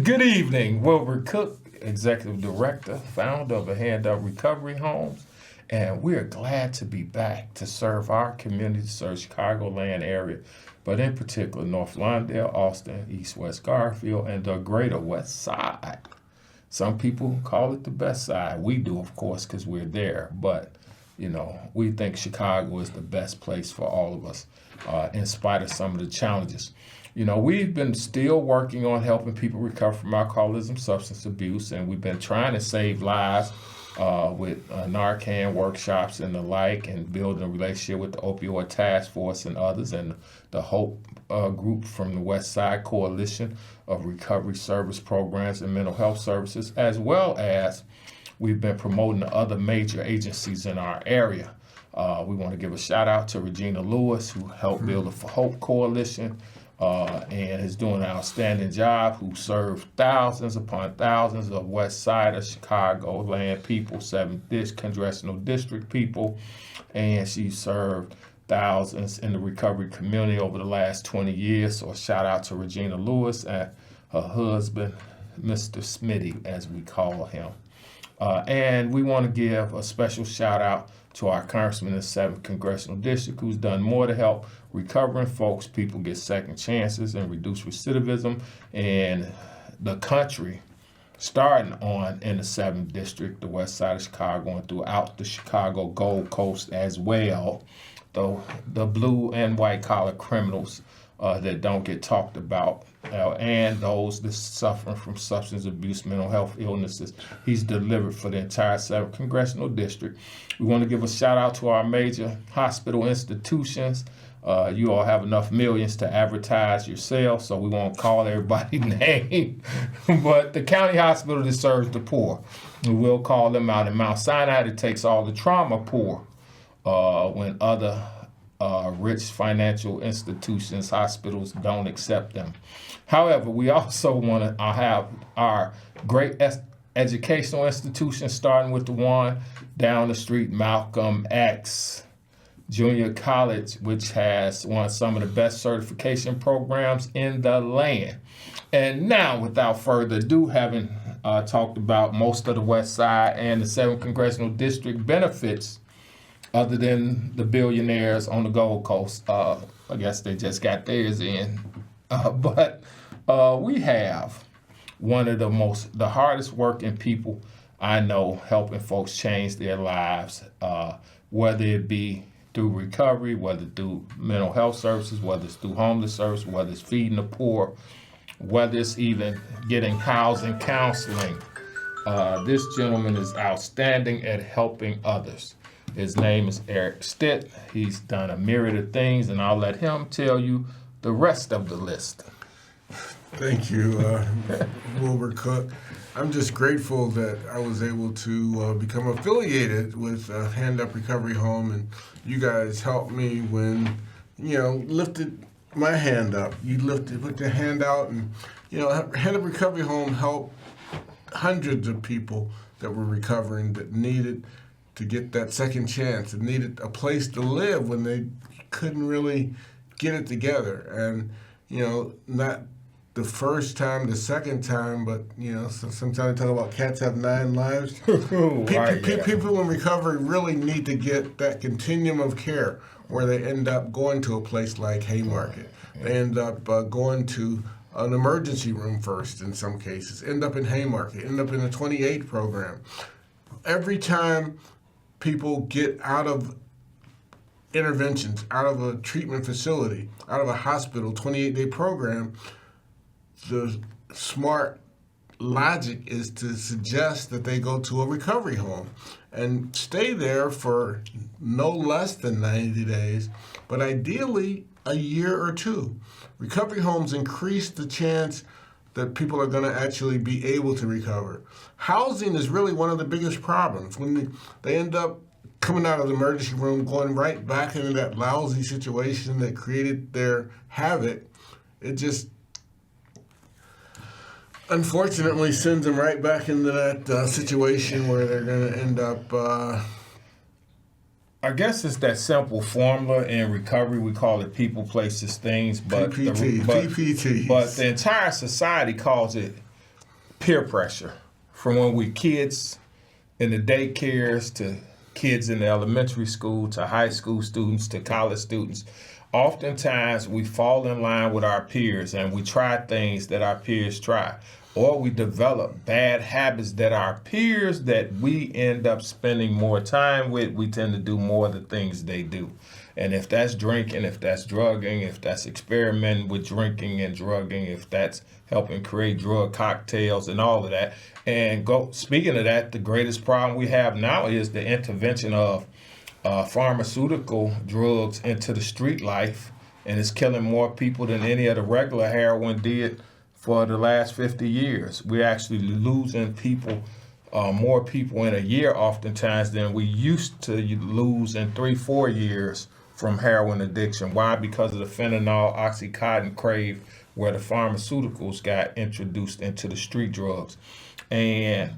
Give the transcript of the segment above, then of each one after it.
Good evening, Wilbert Cook, Executive Director, founder of a Hand Up Recovery Homes, and we are glad to be back to serve our community, serve Chicagoland area, but in particular North Lawndale, Austin, East West Garfield, and the greater West Side. Some people call it the best side. We do, of course, because we're there, but we think Chicago is the best place for all of us, in spite of some of the challenges. We've been still working on helping people recover from alcoholism, substance abuse, and we've been trying to save lives with Narcan workshops and the like, and building a relationship with the Opioid Task Force and others, and the HOPE group from the West Side Coalition of Recovery Service Programs and Mental Health Services, as well as we've been promoting the other major agencies in our area. We want to give a shout out to Regina Lewis, who helped build the HOPE Coalition, and is doing an outstanding job, who served thousands upon thousands of West Side of Chicago land people, 7th Congressional District people, and she served thousands in the recovery community over the last 20 years. So a shout out to Regina Lewis and her husband, Mr. Smitty, as we call him. And we want to give a special shout out to our Congressman in the 7th Congressional District, who's done more to help recovering folks, people get second chances and reduce recidivism in the country, starting on in the 7th District, the West Side of Chicago, and throughout the Chicago Gold Coast as well. Though the blue and white collar criminals that don't get talked about, and those that suffering from substance abuse, mental health illnesses, he's delivered for the entire 7th Congressional District. We want to give a shout out to our major hospital institutions. You all have enough millions to advertise yourself, so we won't call everybody's name. But the county hospital that serves the poor, we will call them out. In Mount Sinai, it takes all the trauma poor when other rich financial institutions, hospitals don't accept them. However, we also want to have our great educational institutions, starting with the one down the street, Malcolm X Junior College, which has some of the best certification programs in the land. And now, without further ado, having talked about most of the West Side and the 7th Congressional District benefits, other than the billionaires on the Gold Coast, I guess they just got theirs in. But we have one of the hardest working people I know, helping folks change their lives, whether it be through recovery, whether through mental health services, whether it's through homeless service, whether it's feeding the poor, whether it's even getting housing counseling. This gentleman is outstanding at helping others. His name is Eric Stith. He's done a myriad of things, and I'll let him tell you the rest of the list. Thank you, Wilbert Cook. I'm just grateful that I was able to become affiliated with Hand Up Recovery Home, and you guys helped me when, lifted my hand up. You put your hand out, and, Hand Up Recovery Home helped hundreds of people that were recovering, that needed to get that second chance, and needed a place to live when they couldn't really get it together. And, not the first time, the second time, but, sometimes they talk about cats have 9 lives. People in recovery really need to get that continuum of care, where they end up going to a place like Haymarket. They end up going to an emergency room first in some cases, end up in Haymarket, end up in a 28 program. Every time people get out of interventions, out of a treatment facility, out of a hospital 28-day program, the smart logic is to suggest that they go to a recovery home and stay there for no less than 90 days, but ideally a year or 2. Recovery homes increase the chance that people are going to actually be able to recover. Housing is really one of the biggest problems. When they end up coming out of the emergency room, going right back into that lousy situation that created their havoc, it just unfortunately sends them right back into that situation where they're going to end up I guess it's that simple formula in recovery. We call it people, places, things, but PPT. But the entire society calls it peer pressure from when we kids in the daycares to kids in the elementary school to high school students to college students. Oftentimes we fall in line with our peers and we try things that our peers try, or we develop bad habits that our peers that we end up spending more time with, we tend to do more of the things they do. And if that's drinking, if that's drugging, if that's experimenting with drinking and drugging, if that's helping create drug cocktails and all of that. And speaking of that, the greatest problem we have now is the intervention of pharmaceutical drugs into the street life, and it's killing more people than any of the regular heroin did for the last 50 years. We're actually losing people, more people in a year oftentimes than we used to lose in 3-4 years from heroin addiction. Why? Because of the fentanyl, Oxycontin crave, where the pharmaceuticals got introduced into the street drugs. And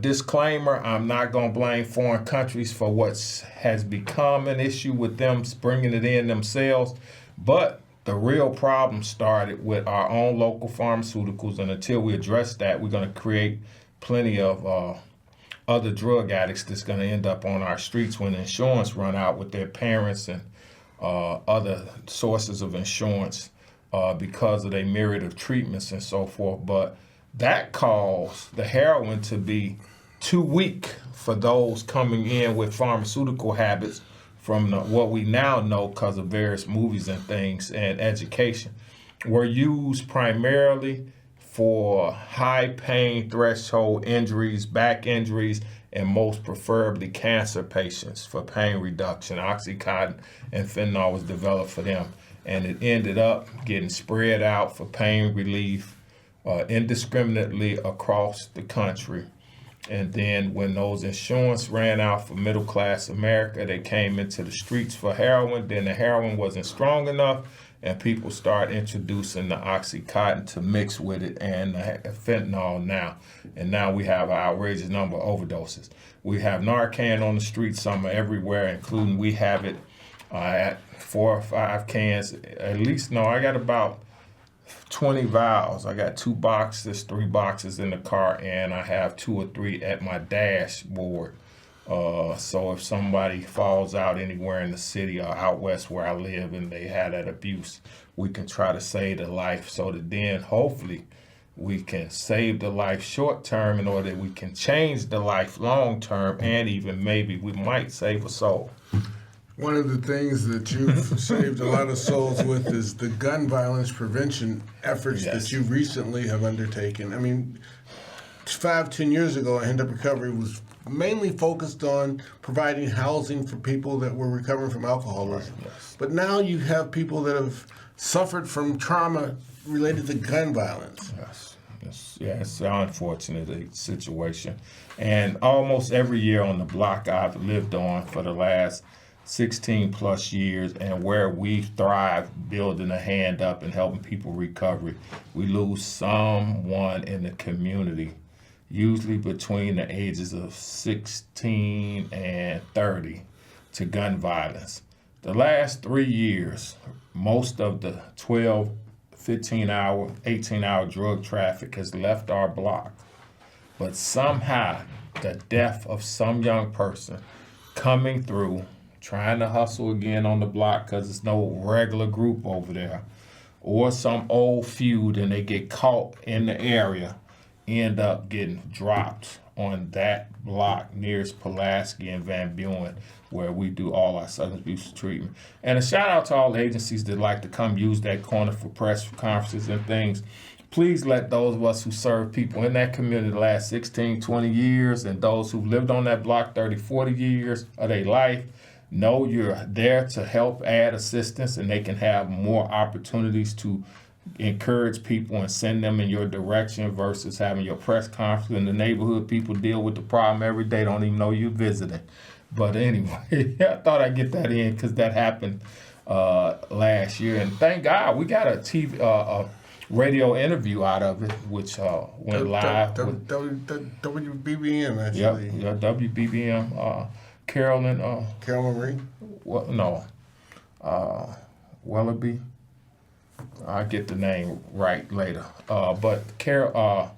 disclaimer, I'm not going to blame foreign countries for what has become an issue with them bringing it in themselves, but the real problem started with our own local pharmaceuticals, and until we address that, we're going to create plenty of other drug addicts that's going to end up on our streets when insurance run out with their parents and other sources of insurance because of their myriad of treatments and so forth. But that caused the heroin to be too weak for those coming in with pharmaceutical habits from what we now know because of various movies and things and education, were used primarily for high pain threshold injuries, back injuries, and most preferably cancer patients for pain reduction. Oxycontin and fentanyl was developed for them, and it ended up getting spread out for pain relief indiscriminately across the country. And then when those insurance ran out for middle class America, they came into the streets for heroin. Then the heroin wasn't strong enough, and people start introducing the Oxycontin to mix with it and the fentanyl now. And now we have an outrageous number of overdoses. We have Narcan on the streets, some are everywhere, including we have it at 4 or 5 cans. At least, no, I got about 20 vials. I got 2 boxes, 3 boxes in the car, and I have 2 or 3 at my dashboard. So if somebody falls out anywhere in the city or out west where I live and they had that abuse, we can try to save the life so that then hopefully we can save the life short term in order that we can change the life long term, and even maybe we might save a soul. One of the things that you've saved a lot of souls with is the gun violence prevention efforts that you recently have undertaken. I mean, 5-10 years ago, Hand Up Recovery was mainly focused on providing housing for people that were recovering from alcoholism. Right, yes. But now you have people that have suffered from trauma related to gun violence. Yes. Yeah, it's an unfortunate situation. And almost every year on the block I've lived on for the last 16 plus years, and where we thrive building a hand up and helping people recover, we lose someone in the community, usually between the ages of 16 and 30, to gun violence. The last 3 years, most of the 12, 15-hour, 18-hour drug traffic has left our block. But somehow, the death of some young person coming through, trying to hustle again on the block because there's no regular group over there, or some old feud and they get caught in the area, end up getting dropped on that block nearest Pulaski and Van Buren, where we do all our substance abuse treatment. And a shout out to all the agencies that like to come use that corner for press conferences and things. Please let those of us who serve people in that community the last 16, 20 years, and those who've lived on that block 30, 40 years of their life, know you're there to help add assistance, and they can have more opportunities to encourage people and send them in your direction versus having your press conference in the neighborhood. People deal with the problem every day, don't even know you're visiting. But anyway, I thought I'd get that in because that happened last year. And thank God we got a radio interview out of it, which went live. WBBM, actually. Yeah, WBBM. Carol Marie? Wellaby. I'll get the name right later. But Carol,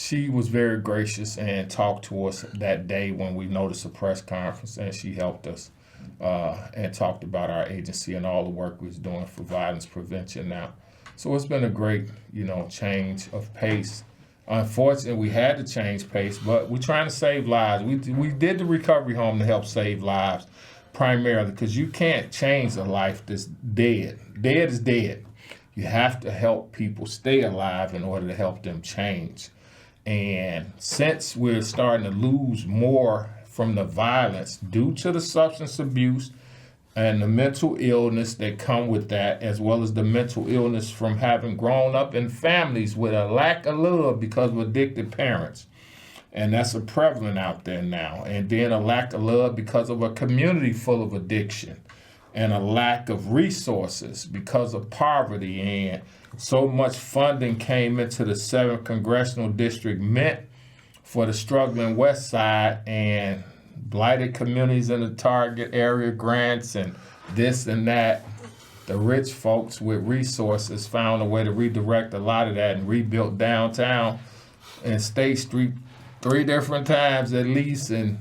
she was very gracious and talked to us that day when we noticed a press conference, and she helped us and talked about our agency and all the work we was doing for violence prevention now. So it's been a great, change of pace. Unfortunately, we had to change pace, but we're trying to save lives. We did the recovery home to help save lives primarily, because you can't change a life that's dead. Dead is dead. You have to help people stay alive in order to help them change. And since we're starting to lose more from the violence due to the substance abuse and the mental illness that come with that, as well as the mental illness from having grown up in families with a lack of love because of addicted parents. And that's a prevalent out there now. And then a lack of love because of a community full of addiction, and a lack of resources because of poverty. And so much funding came into the 7th Congressional District meant for the struggling West Side, and blighted communities in the target area grants and this and that. The rich folks with resources found a way to redirect a lot of that and rebuilt downtown and State Street 3 different times at least, and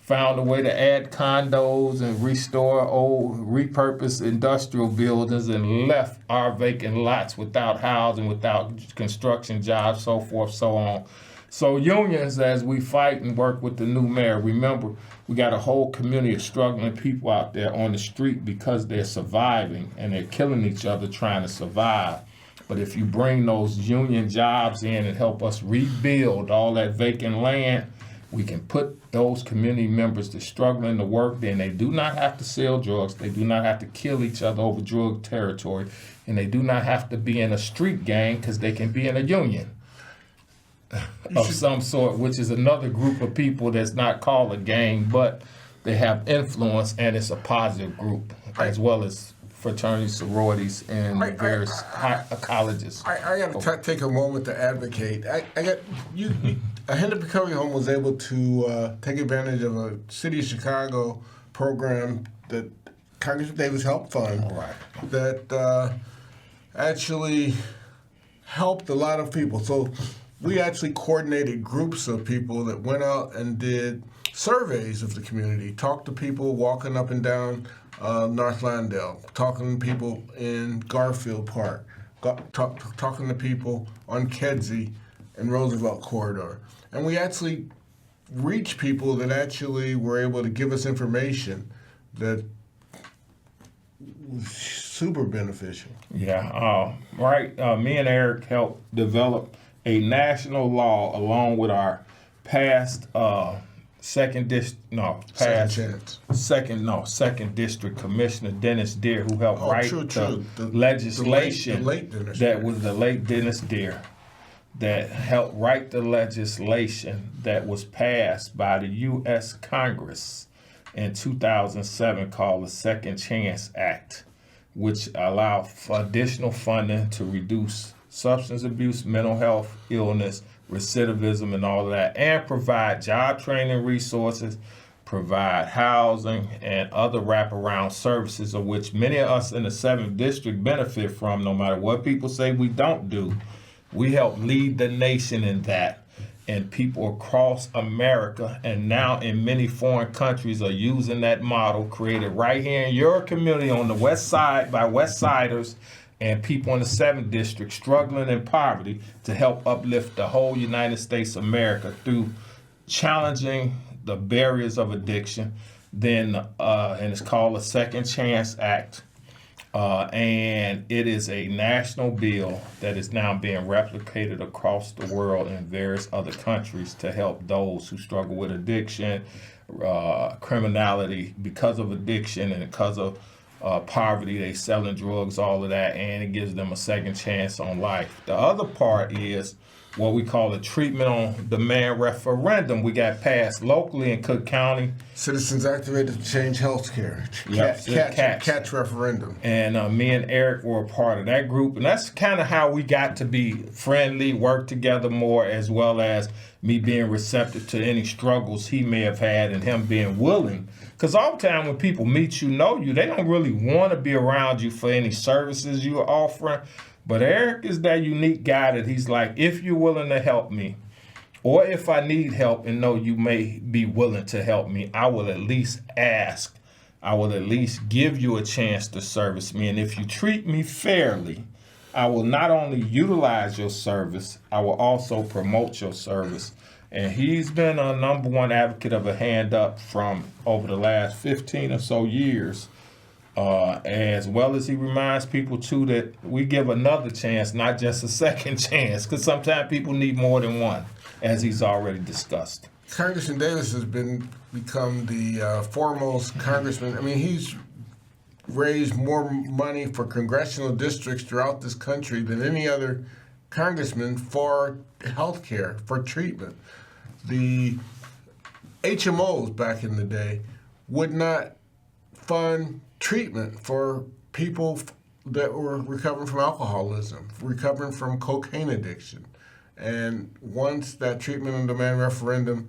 found a way to add condos and restore old, repurposed industrial buildings, and left our vacant lots without housing, without construction jobs, so forth, so on. So unions, as we fight and work with the new mayor, remember, we got a whole community of struggling people out there on the street because they're surviving and they're killing each other trying to survive. But if you bring those union jobs in and help us rebuild all that vacant land, we can put those community members that struggling to work. Then they do not have to sell drugs. They do not have to kill each other over drug territory. And they do not have to be in a street gang, because they can be in a union of some sort, which is another group of people that's not called a gang, but they have influence, and it's a positive group, as well as fraternities, sororities, and various colleges. I got to take a moment to advocate. I got you. A Hand Up Recovery Home was able to take advantage of a City of Chicago program that Congressman Davis helped fund. Right. That actually helped a lot of people. So we actually coordinated groups of people that went out and did surveys of the community, talked to people walking up and down North Landale, talking to people in Garfield Park, talking to people on Kedzie and Roosevelt Corridor. And we actually reached people that actually were able to give us information that was super beneficial. Yeah, right. Me and Eric helped develop a national law along with our past second district commissioner Dennis Deere, who helped write the legislation. That was the late Dennis Deere that helped write the legislation that was passed by the U.S. Congress in 2007 called the Second Chance Act, which allowed for additional funding to reduce substance abuse, mental health, illness, recidivism, and all of that, and provide job training resources, provide housing, and other wraparound services, of which many of us in the 7th District benefit from, no matter what people say we don't do. We help lead the nation in that, and people across America and now in many foreign countries are using that model created right here in your community on the West Side by West Siders and people in the 7th District struggling in poverty to help uplift the whole United States of America through challenging the barriers of addiction. Then, and it's called the Second Chance Act. And it is a national bill that is now being replicated across the world in various other countries to help those who struggle with addiction, criminality because of addiction and because of poverty, they selling drugs, all of that, and it gives them a second chance on life. The other part is what we call a treatment on demand referendum. We got passed locally in Cook County. Citizens activated to change healthcare. Catch referendum. And me and Eric were a part of that group, and that's kind of how we got to be friendly, work together more, as well as me being receptive to any struggles he may have had and him being willing. Because all the time when people meet you, know you, they don't really want to be around you for any services you are offering. But Eric is that unique guy that he's like, if you're willing to help me, or if I need help and know you may be willing to help me, I will at least ask. I will at least give you a chance to service me. And if you treat me fairly, I will not only utilize your service, I will also promote your service. And he's been a number one advocate of a hand up from over the last 15 or so years. As well as he reminds people too that we give another chance, not just a second chance, because sometimes people need more than one, as he's already discussed. Congressman Davis has become the foremost congressman. I mean, he's raised more money for congressional districts throughout this country than any other congressman for health care, for treatment. The HMOs back in the day would not fund treatment for people that were recovering from alcoholism, recovering from cocaine addiction. And once that treatment on demand referendum,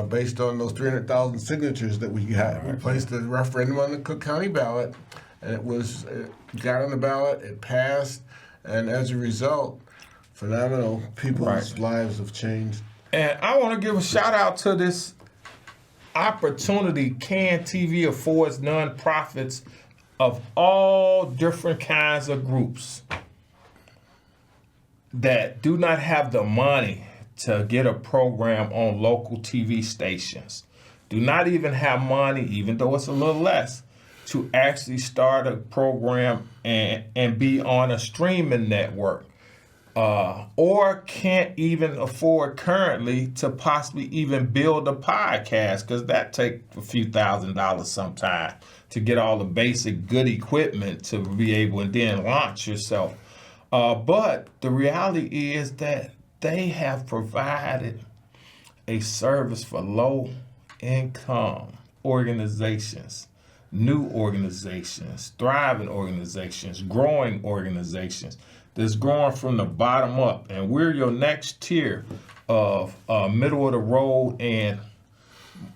based on those 300,000 signatures that we got, we placed the referendum on the Cook County ballot, and it got on the ballot, it passed, and as a result, phenomenal people's lives have changed. And I want to give a shout out to this opportunity CAN TV affords nonprofits of all different kinds of groups that do not have the money to get a program on local TV stations, do not even have money, even though it's a little less, to actually start a program and be on a streaming network, or can't even afford currently to possibly even build a podcast, because that takes a few $1,000s sometimes to get all the basic good equipment to be able and then launch yourself. But the reality is that they have provided a service for low-income organizations, new organizations, thriving organizations, growing organizations that's growing from the bottom up. And we're your next tier of middle-of-the-road and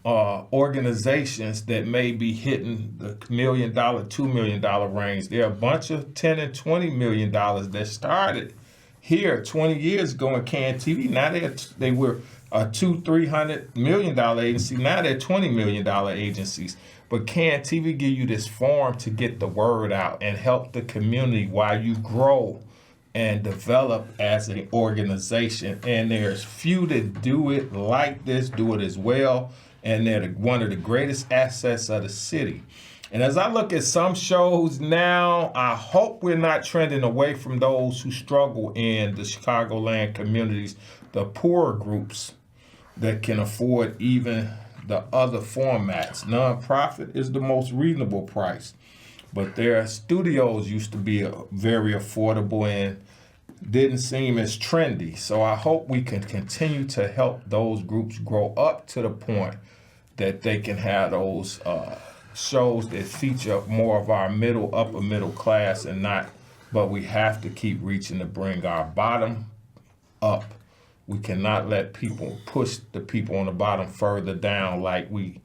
organizations that may be hitting the $1 million, $2 million range. There are a bunch of $10 and $20 million that started here 20 years ago in CAN TV. Now they were a $200-300 million agency. Now they're $20 million agencies. But CAN TV give you this forum to get the word out and help the community while you grow and develop as an organization. And there's few that do it like this, do it as well. And they're one of the greatest assets of the city. And as I look at some shows now, I hope we're not trending away from those who struggle in the Chicagoland communities, the poorer groups that can afford even the other formats. Nonprofit is the most reasonable price, but their studios used to be very affordable and didn't seem as trendy. So I hope we can continue to help those groups grow up to the point that they can have those shows that feature more of our upper middle class and not, but we have to keep reaching to bring our bottom up. We cannot let people push the people on the bottom further down like we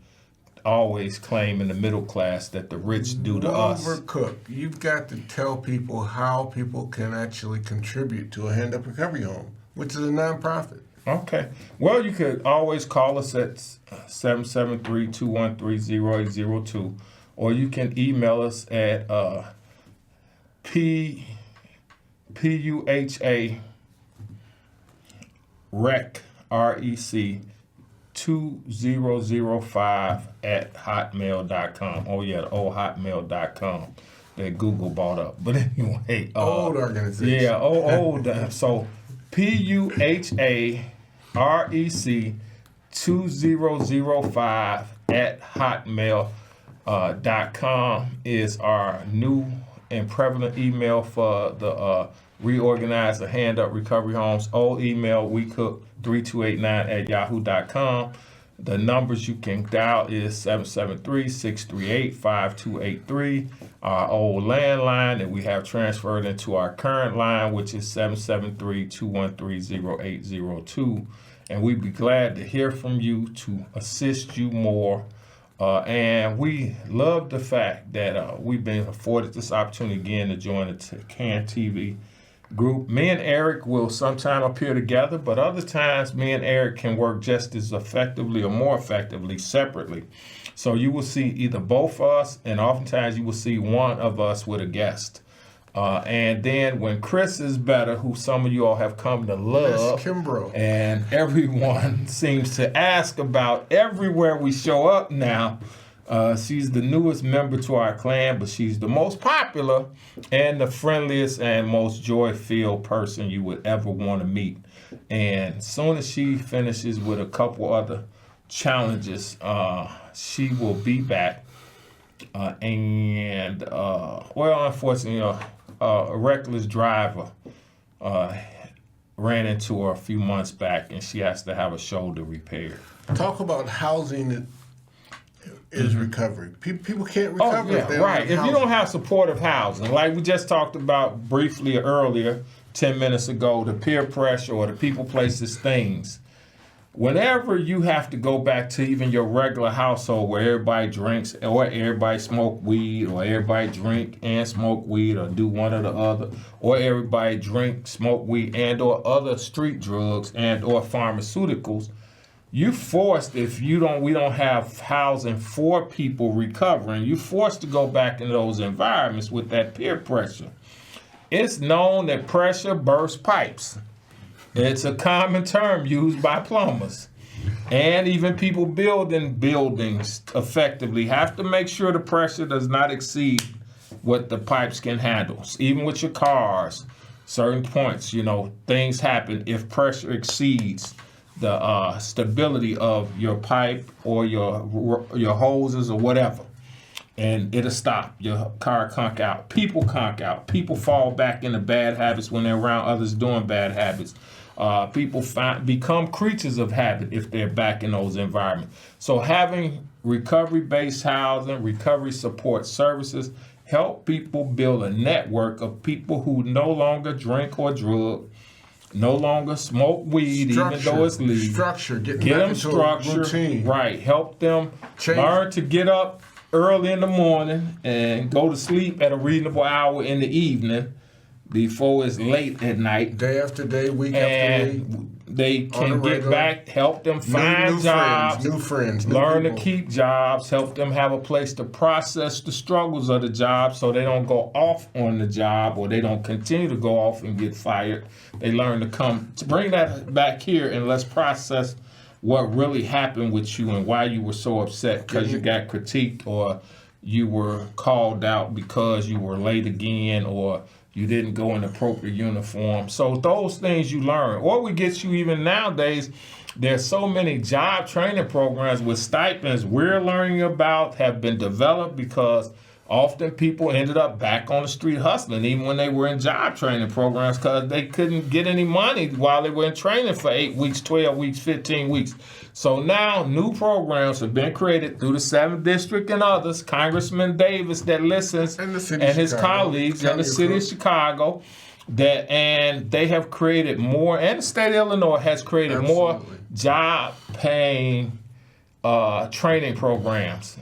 always claim in the middle class that the rich do to us. Wilbert Cook, you've got to tell people how people can actually contribute to a hand-up recovery home, which is a nonprofit. Okay. Well, you could always call us at 773-213-0802, or you can email us at PUHA REC 2005 at hotmail.com. Oh yeah, the old hotmail.com that Google bought up. But anyway, old organization. Yeah, old. So PUHA REC 2005 at hotmail.com is our new and prevalent email for the reorganize the hand up recovery homes. Old email, wecook3289 at yahoo.com. The numbers you can dial is 773-638-5283. Our old landline that we have transferred into our current line, which is 773-213-0802. And we'd be glad to hear from you to assist you more. And we love the fact that we've been afforded this opportunity again to join the CAN TV group. Me and Eric will sometime appear together, but other times me and Eric can work just as effectively or more effectively separately. So you will see either both of us, and oftentimes you will see one of us with a guest. And then when Chris is better, who some of you all have come to love, and everyone seems to ask about everywhere we show up now. She's the newest member to our clan, but she's the most popular and the friendliest and most joy-filled person you would ever want to meet. And as soon as she finishes with a couple other challenges, she will be back. Unfortunately, a reckless driver ran into her a few months back, and she has to have a shoulder repaired. Talk about housing is recovery. People can't recover if they don't have housing. If you don't have supportive housing, like we just talked about briefly earlier, 10 minutes ago, the peer pressure or the people, places, things. Whenever you have to go back to even your regular household where everybody drinks or everybody smoke weed or everybody drink and smoke weed or do one or the other, or everybody drink, smoke weed and or other street drugs and or pharmaceuticals, you forced, if we don't have housing for people recovering, you're forced to go back into those environments with that peer pressure. It's known that pressure bursts pipes. It's a common term used by plumbers. And even people building buildings effectively have to make sure the pressure does not exceed what the pipes can handle. Even with your cars, certain points, things happen if pressure exceeds the stability of your pipe or your hoses or whatever. And it'll stop. Your car conk out. People conk out. People fall back into bad habits when they're around others doing bad habits. People become creatures of habit if they're back in those environments. So having recovery-based housing, recovery support services help people build a network of people who no longer drink or drug, no longer smoke weed, even though it's legal. Get them structure, right? Help them learn to get up early in the morning and go to sleep at a reasonable hour in the evening before it's late at night. Day after day, week after week. They can get back, help them find jobs, new friends, learn to keep jobs, help them have a place to process the struggles of the job so they don't go off on the job or they don't continue to go off and get fired. They learn to bring that back here and let's process what really happened with you and why you were so upset because you got critiqued or you were called out because you were late again or you didn't go in appropriate uniform. So those things you learn. Or we get you even nowadays, there's so many job training programs with stipends we're learning about have been developed because often people ended up back on the street hustling even when they were in job training programs because they couldn't get any money while they were in training for 8 weeks, 12 weeks, 15 weeks. So now new programs have been created through the 7th District and others, Congressman Davis that listens and his colleagues in the city of Chicago, and they have created more, and the state of Illinois has created more job-paying training programs.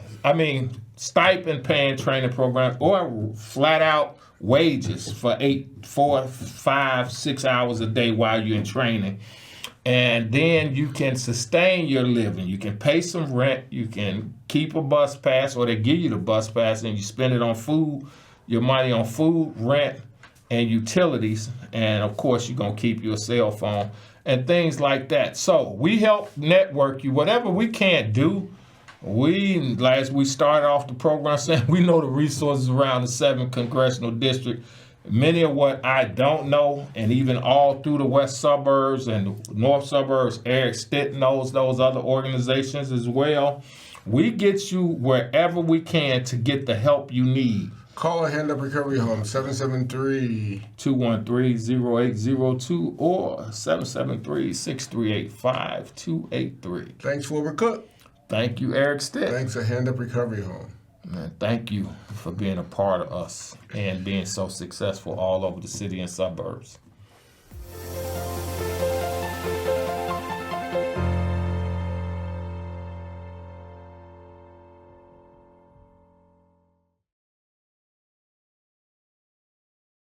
Stipend paying training programs or flat out wages for 4, 5, 6 hours a day while you're in training. And then you can sustain your living. You can pay some rent. You can keep a bus pass or they give you the bus pass and you spend it on food, your money on food, rent, and utilities. And of course, you're going to keep your cell phone and things like that. So we help network you. Whatever we can't do, as we started off the program saying, we know the resources around the 7th Congressional District. Many of what I don't know, and even all through the west suburbs and north suburbs, Eric Stith knows those other organizations as well. We get you wherever we can to get the help you need. Call a Hand Up Recovery Home, 773-213-0802 or 773-638-5283. Thanks, Wilbert Cook. Thank you, Eric Stith. Thanks, a Hand Up Recovery Home. Man, thank you for being a part of us and being so successful all over the city and suburbs.